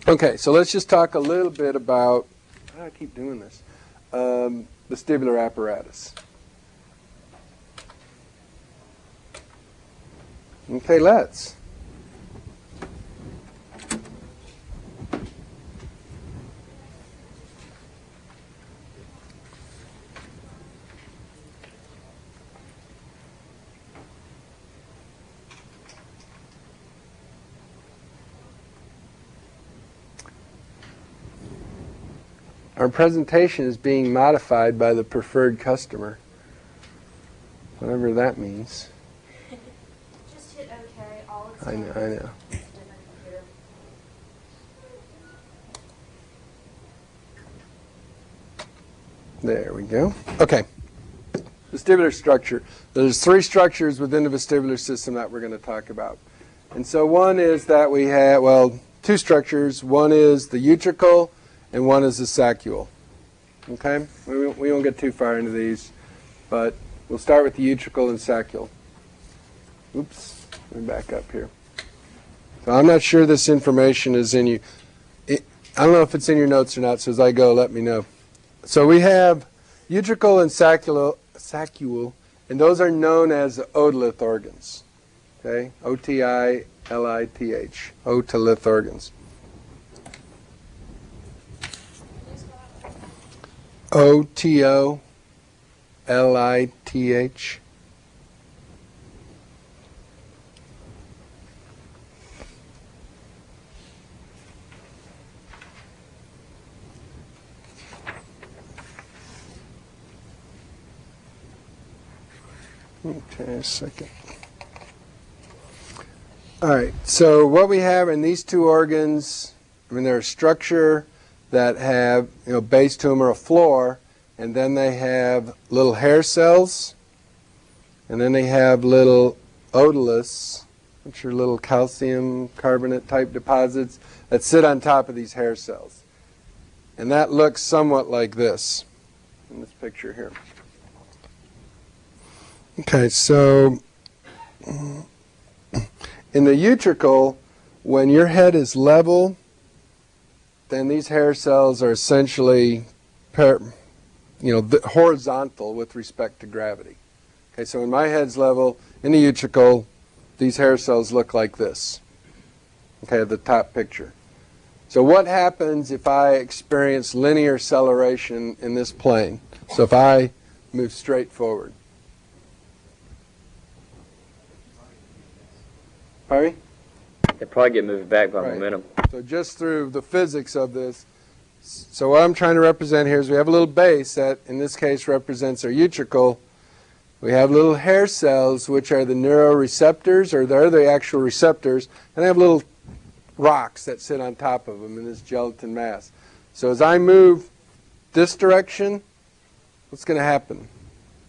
Okay, so let's just talk a little bit about, how do I keep doing this, vestibular apparatus. Okay, let's. Our presentation is being modified by the preferred customer, whatever that means. Just hit OK. All it's I know. There we go. Okay. Vestibular structure. There's three structures within the vestibular system that we're going to talk about. And so one is that we have, well, two structures. One is the utricle and one is the saccule. Okay? We won't get too far into these, but we'll start with the utricle and saccule. Oops. Let me back up here. So I'm not sure this information is in you. I don't know if it's in your notes or not, so as I go, let me know. So we have utricle and saccule, and those are known as otolith organs. Okay? O-T-I-L-I-T-H. Otolith organs. O-T-O-L-I-T-H. Okay, a second. All right, so what we have in these two organs, they're a structure that have, base to them or a floor, and then they have little hair cells, and then they have little otoliths, which are little calcium carbonate type deposits that sit on top of these hair cells. And that looks somewhat like this in this picture here. Okay, so in the utricle, when your head is level, then these hair cells are essentially horizontal with respect to gravity. Okay, so when my head's level, in the utricle, these hair cells look like this. Okay, the top picture. So what happens if I experience linear acceleration in this plane? So if I move straight forward. Pardon me? They probably get moved back by Right. momentum. So just through the physics of this, so what I'm trying to represent here is we have a little base that in this case represents our utricle. We have little hair cells which are the neuroreceptors, or they're the actual receptors, and they have little rocks that sit on top of them in this gelatin mass. So as I move this direction, what's going to happen?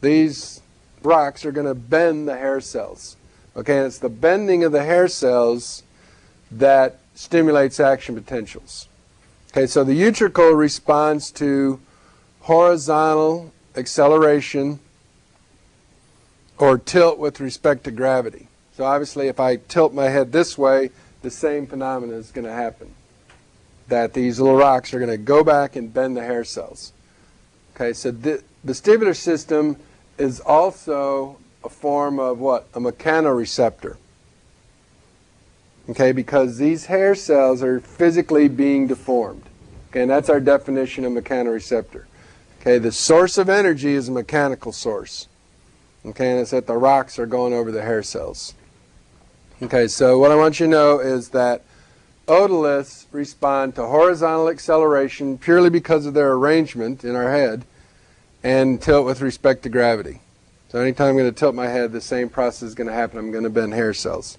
These rocks are going to bend the hair cells. Okay, and it's the bending of the hair cells that stimulates action potentials. Okay, so the utricle responds to horizontal acceleration or tilt with respect to gravity. So obviously if I tilt my head this way, the same phenomenon is going to happen. That these little rocks are going to go back and bend the hair cells. Okay, so the vestibular system is also a form of what? A mechanoreceptor. Okay, because these hair cells are physically being deformed. Okay, and that's our definition of mechanoreceptor. Okay, the source of energy is a mechanical source. Okay, and it's that the rocks are going over the hair cells. Okay, so what I want you to know is that otoliths respond to horizontal acceleration purely because of their arrangement in our head and tilt with respect to gravity. So anytime I'm going to tilt my head, the same process is going to happen. I'm going to bend hair cells.